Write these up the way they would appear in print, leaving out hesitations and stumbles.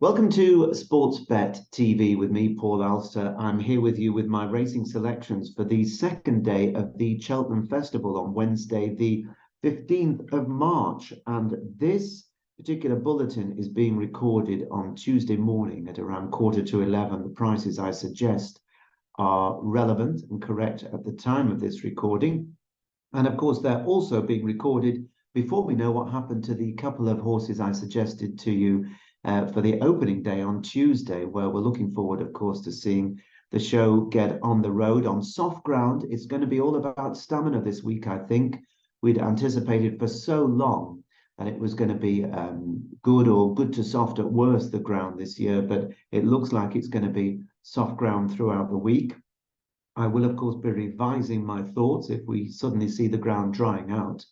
Welcome to Sportsbet TV with me, Paul Alster. I'm here with you with my racing selections for the second day of the Cheltenham Festival on Wednesday, the 15th of March. And this particular bulletin is being recorded on Tuesday morning at around 11:15. The prices I suggest are relevant and correct at the time of this recording. And of course, they're also being recorded before we know what happened to the couple of horses I suggested to you for the opening day on Tuesday, where we're looking forward, of course, to seeing the show get on the road on soft ground. It's going to be all about stamina this week, I think. We'd anticipated for so long that it was going to be good or good to soft at worst, the ground this year, but it looks like it's going to be soft ground throughout the week. I will, of course, be revising my thoughts if we suddenly see the ground drying out.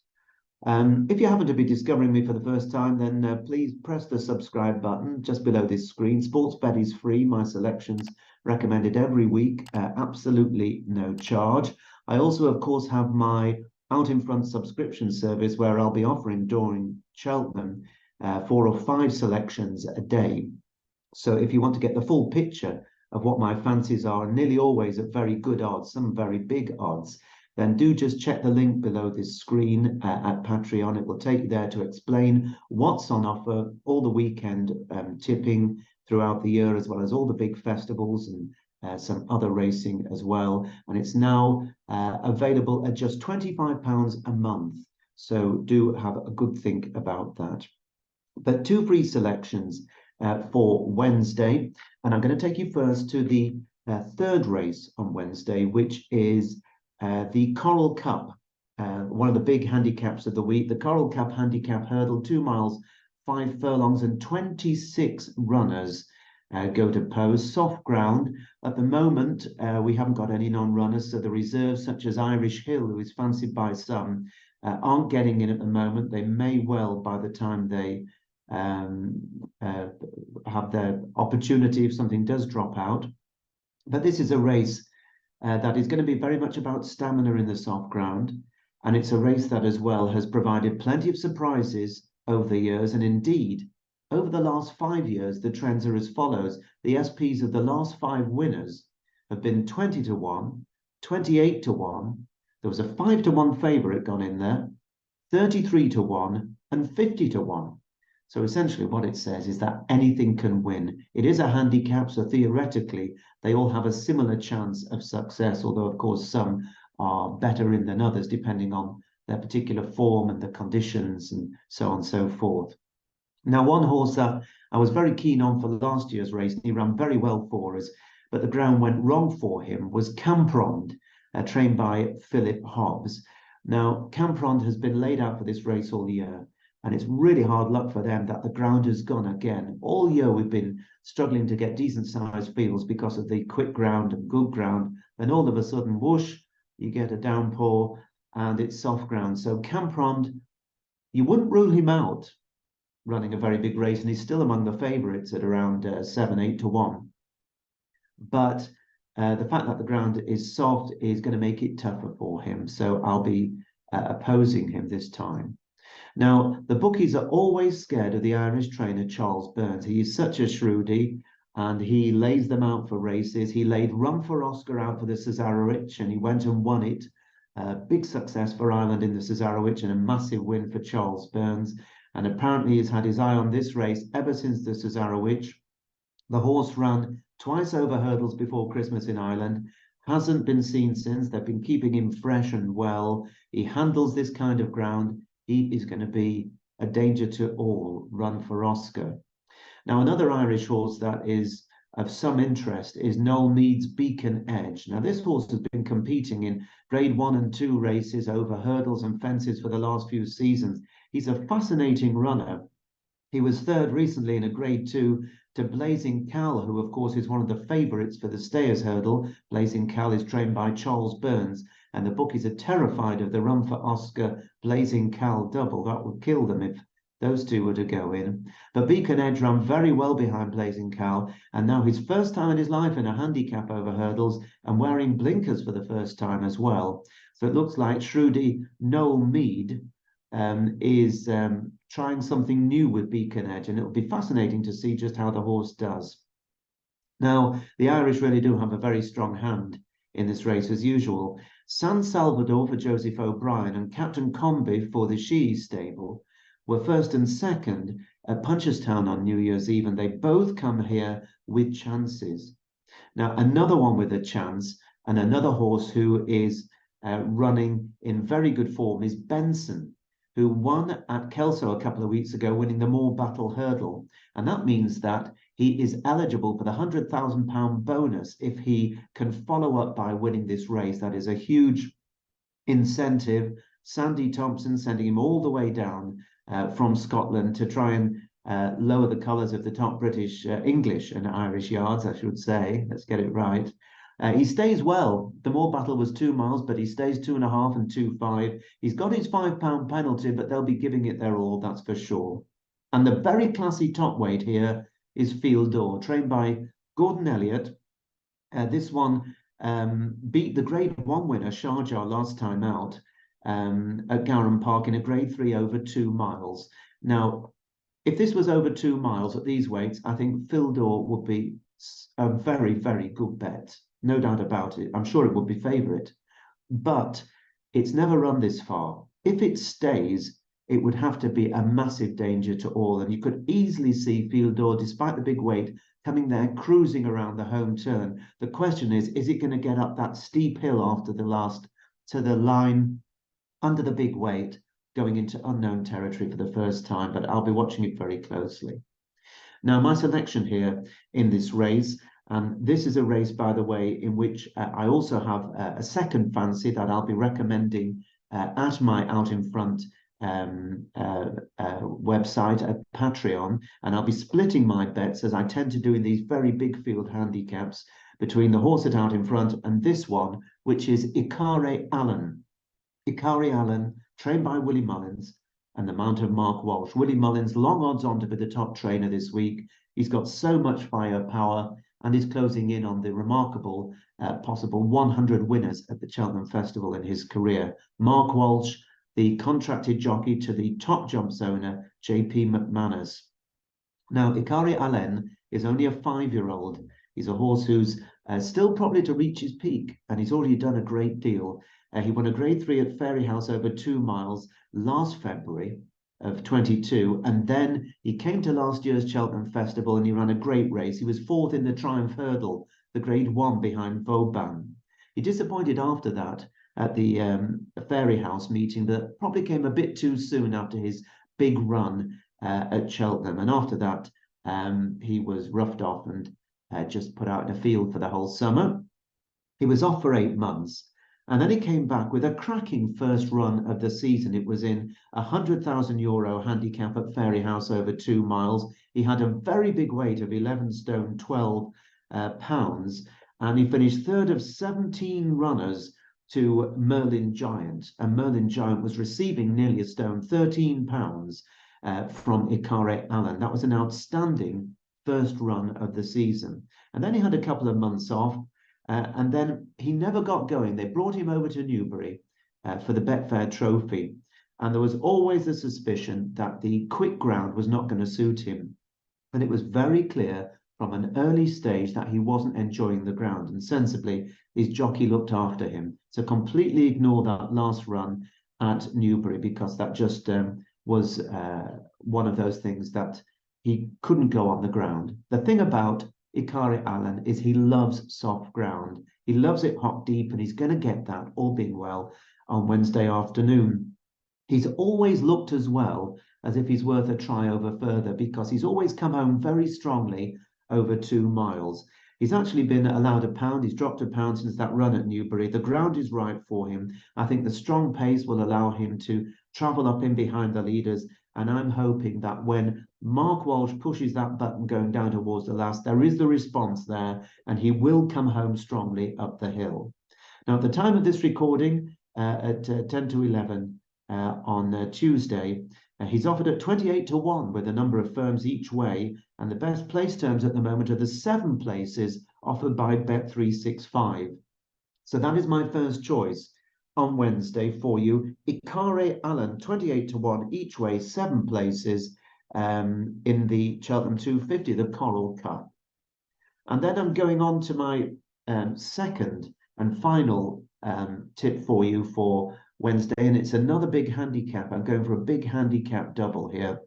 If you happen to be discovering me for the first time, then please press the subscribe button just below this screen. Sportsbet is free. My selections recommended every week, absolutely no charge. I also, of course, have my out in front subscription service where I'll be offering during Cheltenham 4 or 5 selections a day. So if you want to get the full picture of what my fancies are, nearly always at very good odds, some very big odds, then do just check the link below this screen at Patreon. It will take you there to explain what's on offer, all the weekend tipping throughout the year, as well as all the big festivals and some other racing as well. And it's now available at just £25 a month. So do have a good think about that. But 2 free selections for Wednesday. And I'm going to take you first to the third race on Wednesday, which is the Coral Cup, one of the big handicaps of the week. The Coral Cup handicap hurdle, 2 miles, 5 furlongs, and 26 runners go to pose. Soft ground. At the moment, we haven't got any non-runners, so the reserves, such as Irish Hill, who is fancied by some, aren't getting in at the moment. They may well, by the time they have their opportunity, if something does drop out. But this is a race that is going to be very much about stamina in the soft ground. And it's a race that as well has provided plenty of surprises over the years. And indeed, over the last 5 years, the trends are as follows. The SPs of the last 5 winners have been 20 to 1, 28 to 1. There was a 5 to 1 favourite gone in there, 33 to 1, and 50 to 1. So essentially what it says is that anything can win. It is a handicap, so theoretically, they all have a similar chance of success, although, of course, some are better in than others, depending on their particular form and the conditions and so on and so forth. Now, one horse that I was very keen on for last year's race, and he ran very well for us, but the ground went wrong for him, was Camprond, trained by Philip Hobbs. Now, Camprond has been laid out for this race all year. And it's really hard luck for them that the ground has gone again. All year we've been struggling to get decent-sized fields because of the quick ground and good ground. Then all of a sudden, whoosh, you get a downpour and it's soft ground. So Camprond, you wouldn't rule him out running a very big race, and he's still among the favourites at around 7, 8 to 1. But the fact that the ground is soft is going to make it tougher for him. So I'll be opposing him this time. Now, the bookies are always scared of the Irish trainer, Charles Burns. He is such a shrewdie, and he lays them out for races. He laid Run for Oscar out for the Seeyouatmidnight, and he went and won it. Big success for Ireland in the Seeyouatmidnight, and a massive win for Charles Burns. And apparently he's had his eye on this race ever since the Seeyouatmidnight. The horse ran twice over hurdles before Christmas in Ireland. Hasn't been seen since. They've been keeping him fresh and well. He handles this kind of ground. He is going to be a danger to all. Run for Oscar. Now, another Irish horse that is of some interest is Noel Meade's Beacon Edge. Now, this horse has been competing in Grade 1 and 2 races over hurdles and fences for the last few seasons. He's a fascinating runner. He was third recently in a Grade 2 to Blazing Cal, who, of course, is one of the favourites for the Stayers hurdle. Blazing Cal is trained by Charles Burns, and the bookies are terrified of the Run for Oscar Blazing Cal double. That would kill them if those two were to go in. But Beacon Edge ran very well behind Blazing Cal, and now his first time in his life in a handicap over hurdles and wearing blinkers for the first time as well. So it looks like Shrewdy Noel Meade is trying something new with Beacon Edge, and it'll be fascinating to see just how the horse does. Now, the Irish really do have a very strong hand in this race as usual. San Salvador for Joseph O'Brien and Captain Comby for the She stable were first and second at Punchestown on New Year's Eve, and they both come here with chances. Now, another one with a chance and another horse who is running in very good form is Benson, who won at Kelso a couple of weeks ago, winning the Moor Battle Hurdle. And that means that he is eligible for the £100,000 bonus if he can follow up by winning this race. That is a huge incentive. Sandy Thompson sending him all the way down from Scotland to try and lower the colours of the top British, English and Irish yards, I should say. Let's get it right. He stays well. The Moor Battle was 2 miles, but he stays 2.5 and 2.5. He's got his £5 penalty, but they'll be giving it their all, that's for sure. And the very classy top weight here is Field D'Or, trained by Gordon Elliott. This one beat the Grade 1 winner, Sharjah, last time out at Garum Park in a Grade 3 over 2 miles. Now, if this was over 2 miles at these weights, I think Field D'Or would be a very, very good bet. No doubt about it. I'm sure it would be favourite. But it's never run this far. If it stays, it would have to be a massive danger to all. And you could easily see Field D'Or, despite the big weight, coming there, cruising around the home turn. The question is it going to get up that steep hill after the last to the line under the big weight, going into unknown territory for the first time? But I'll be watching it very closely. Now, my selection here in this race, this is a race, by the way, in which I also have a second fancy that I'll be recommending at my Out in Front website at Patreon, and I'll be splitting my bets, as I tend to do in these very big field handicaps, between the horse at Out in Front and this one, which is Ikare Allen. Ikare Allen, trained by Willie Mullins, and the mount of Mark Walsh. Willie Mullins, long odds on to be the top trainer this week. He's got so much firepower and is closing in on the remarkable possible 100 winners at the Cheltenham Festival in his career. Mark Walsh, the contracted jockey to the Top Jumps owner, J.P. McManus. Now, Ikare Allen is only a 5-year-old. He's a horse who's still probably to reach his peak, and he's already done a great deal. He won a Grade 3 at Fairyhouse over 2 miles last February of 22, and then he came to last year's Cheltenham Festival and he ran a great race. He was 4th in the Triumph Hurdle, the Grade 1 behind Vauban. He disappointed after that at the Fairyhouse meeting that probably came a bit too soon after his big run at Cheltenham, and after that he was roughed off and just put out in a field for the whole summer. He was off for 8 months. And then he came back with a cracking first run of the season. It was in a €100,000 handicap at Fairyhouse over 2 miles. He had a very big weight of 11 stone 12 pounds, and he finished 3rd of 17 runners to Merlin Giant. And Merlin Giant was receiving nearly a stone, 13 pounds from Ikare Allen. That was an outstanding first run of the season. And then he had a couple of months off. And then he never got going. They brought him over to Newbury for the Betfair Trophy. And there was always a suspicion that the quick ground was not going to suit him. And it was very clear from an early stage that he wasn't enjoying the ground. And sensibly, his jockey looked after him. So completely ignore that last run at Newbury, because that just was one of those things that he couldn't go on the ground. The thing about Ikare Allen is he loves soft ground. He loves it hot deep, and he's going to get that, all being well, on Wednesday afternoon. He's always looked as well as if he's worth a try over further, because he's always come home very strongly over 2 miles. He's actually been allowed £1. He's dropped £1 since that run at Newbury. The ground is right for him. I think the strong pace will allow him to travel up in behind the leaders. And I'm hoping that when Mark Walsh pushes that button going down towards the last, there is the response there, and he will come home strongly up the hill. Now, at the time of this recording, at 10 to 11 on Tuesday, he's offered at 28 to 1 with a number of firms each way, and the best place terms at the moment are the 7 places offered by Bet365. So that is my first choice. on Wednesday for you. Ikare Allen, 28 to 1 each way, 7 places in the Cheltenham 250, the Coral Cup. And then I'm going on to my second and final tip for you for Wednesday, and it's another big handicap. I'm going for a big handicap double here.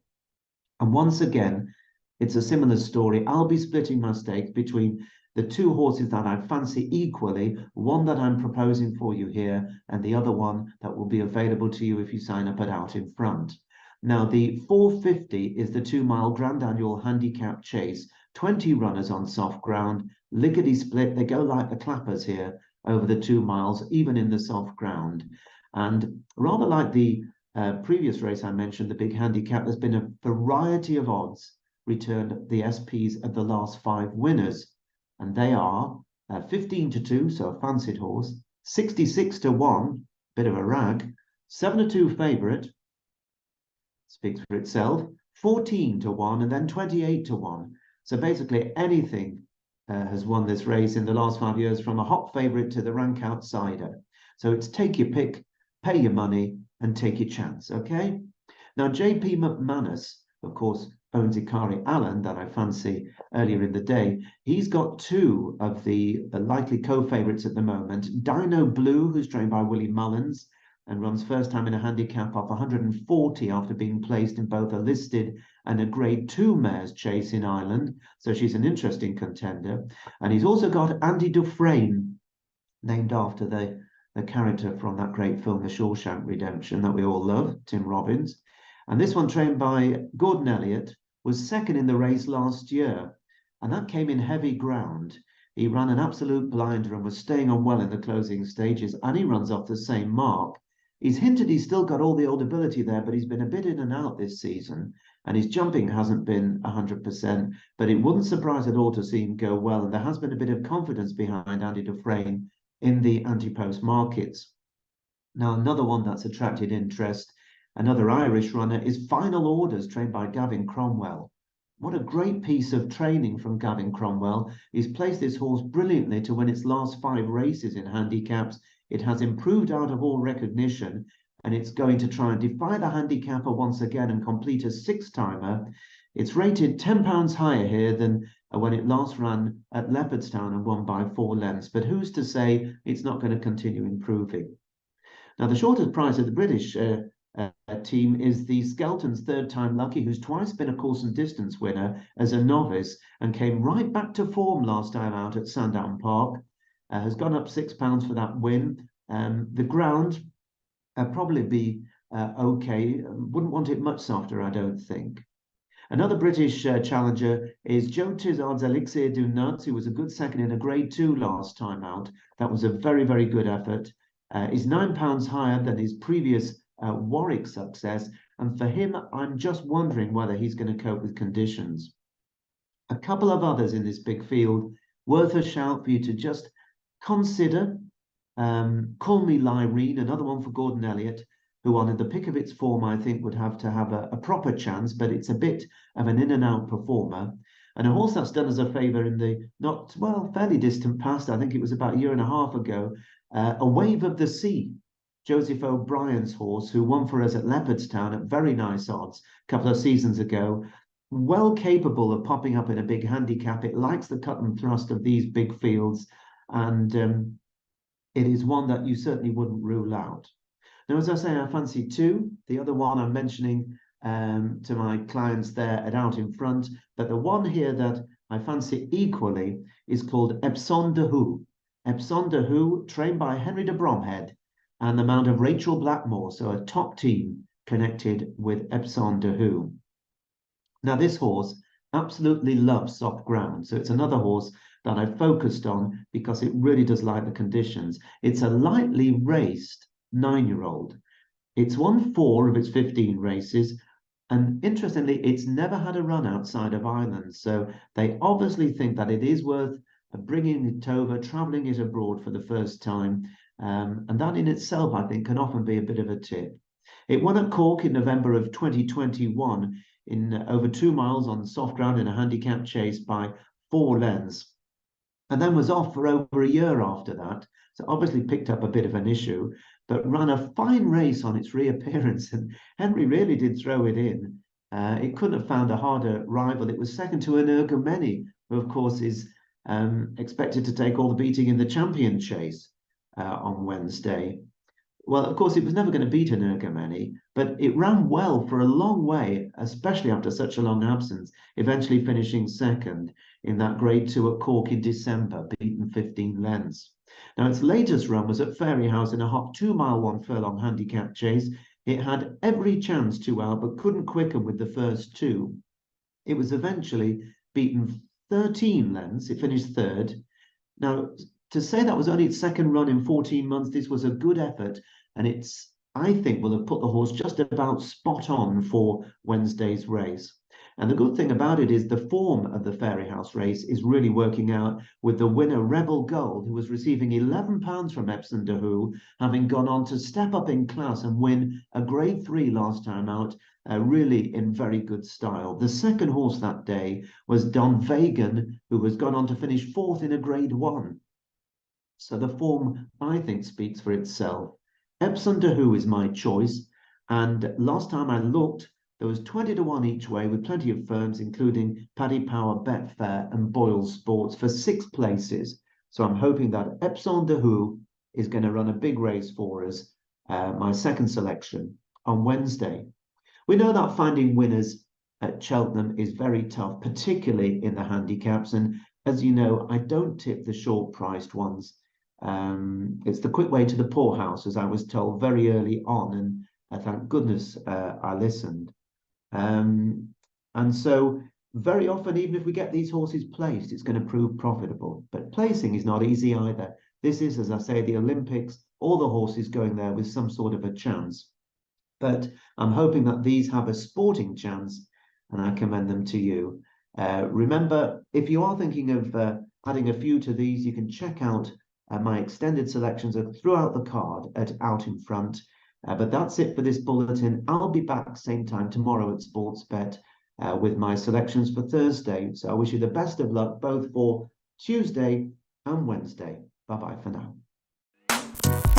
And once again, it's a similar story. I'll be splitting my stakes between the two horses that I fancy equally, one that I'm proposing for you here, and the other one that will be available to you if you sign up at Out in Front. Now, the 450 is the 2-mile Grand Annual Handicap Chase. 20 runners on soft ground, lickety split. They go like the clappers here over the 2 miles, even in the soft ground. And rather like the previous race I mentioned, the big handicap, there's been a variety of odds returned the SPs of the last 5 winners. And they are 15 to 2, so a fancied horse, 66 to 1, bit of a rag, 7 to 2 favourite, speaks for itself, 14 to 1, and then 28 to 1. So basically anything has won this race in the last 5 years, from a hot favourite to the rank outsider. So it's take your pick, pay your money, and take your chance, okay? Now, JP McManus, of course, owns Ikari Allen, that I fancy earlier in the day. He's got 2 of the likely co-favourites at the moment. Dino Blue, who's trained by Willie Mullins and runs first time in a handicap off 140 after being placed in both a listed and a Grade 2 mares chase in Ireland. So she's an interesting contender. And he's also got Andy Dufresne, named after the character from that great film, The Shawshank Redemption, that we all love, Tim Robbins. And this one, trained by Gordon Elliott, was second in the race last year. And that came in heavy ground. He ran an absolute blinder and was staying on well in the closing stages. And he runs off the same mark. He's hinted he's still got all the old ability there, but he's been a bit in and out this season. And his jumping hasn't been 100%. But it wouldn't surprise at all to see him go well. And there has been a bit of confidence behind Andy Dufresne in the anti-post markets. Now, another one that's attracted interest, another Irish runner, is Final Orders, trained by Gavin Cromwell. What a great piece of training from Gavin Cromwell. He's placed this horse brilliantly to win its last 5 races in handicaps. It has improved out of all recognition, and it's going to try and defy the handicapper once again and complete a 6-timer. It's rated £10 higher here than when it last ran at Leopardstown and won by 4 lengths. But who's to say it's not going to continue improving? Now, the shortest price of the British team is the Skelton's 3rd Time Lucky, who's twice been a course and distance winner as a novice and came right back to form last time out at Sandown Park. Has gone up £6 for that win. The ground probably be okay. Wouldn't want it much softer, I don't think. Another British challenger is Joe Tizard's Elixir du Nuts, who was a good second in a Grade 2 last time out. That was a very, very good effort. He's £9 higher than his previous Warwick success. And for him, I'm just wondering whether he's going to cope with conditions. A couple of others in this big field, worth a shout for you to just consider. Call Me Lyrene, another one for Gordon Elliott, who on the pick of its form, I think, would have to have a proper chance, but it's a bit of an in-and-out performer. And a horse that's done us a favour in the fairly distant past, I think it was about a year and a half ago, A Wave of the Sea, Joseph O'Brien's horse, who won for us at Leopardstown at very nice odds a couple of seasons ago. Well capable of popping up in a big handicap. It likes the cut and thrust of these big fields, and it is one that you certainly wouldn't rule out. Now, as I say, I fancy 2. The other one I'm mentioning to my clients there at Out in Front, but the one here that I fancy equally is called Epsom de Hoo. Epsom de Hoo, trained by Henry de Bromhead and the mount of Rachel Blackmore, so a top team connected with Epsom de Hoo. Now, this horse absolutely loves soft ground, so it's another horse that I focused on because it really does like the conditions. It's a lightly raced 9-year-old. It's won 4 of its 15 races, and interestingly, it's never had a run outside of Ireland. So they obviously think that it is worth bringing it over, travelling it abroad for the first time. And that in itself, I think, can often be a bit of a tip. It won at Cork in November of 2021 in over 2 miles on soft ground in a handicap chase by 4 lengths, and then was off for over a year after that. So obviously picked up a bit of an issue. but ran a fine race on its reappearance. And Henry really did throw it in. It couldn't have found a harder rival. It was second to Energumeni, who, of course, is expected to take all the beating in the champion chase on Wednesday. Well, of course, it was never going to beat Energumeni, but it ran well for a long way, especially after such a long absence, eventually finishing second in that Grade 2 at Cork in December, beaten 15 lengths. Now, its latest run was at Fairyhouse in a hot 2-mile 1 furlong handicap chase. It had every chance to out, but couldn't quicken with the first two. It was eventually beaten 13 lengths. It finished third. Now, to say that was only its second run in 14 months, this was a good effort, and I think, will have put the horse just about spot on for Wednesday's race. And the good thing about it is the form of the Fairyhouse race is really working out, with the winner Rebel Gold, who was receiving £11 from Epsom de Hoo, having gone on to step up in class and win a Grade 3 last time out, really in very good style. The second horse that day was Don Vegan, who has gone on to finish fourth in a Grade 1. So the form, I think, speaks for itself. Epsom de Hoo is my choice, and last time I looked, there was 20 to 1 each way, with plenty of firms, including Paddy Power, Betfair, and Boyle Sports, for 6 places. So I'm hoping that Epsom de Hoo is going to run a big race for us, my second selection, on Wednesday. We know that finding winners at Cheltenham is very tough, particularly in the handicaps. And as you know, I don't tip the short-priced ones. It's the quick way to the poorhouse, as I was told very early on, and thank goodness I listened. And so very often, even if we get these horses placed, it's going to prove profitable. But placing is not easy either. This is, as I say, the Olympics, all the horses going there with some sort of a chance. But I'm hoping that these have a sporting chance, and I commend them to you. Remember, if you are thinking of adding a few to these, you can check out my extended selections throughout the card at Out in Front. But that's it for this bulletin. I'll be back same time tomorrow at Sportsbet with my selections for Thursday. So I wish you the best of luck both for Tuesday and Wednesday. Bye-bye for now.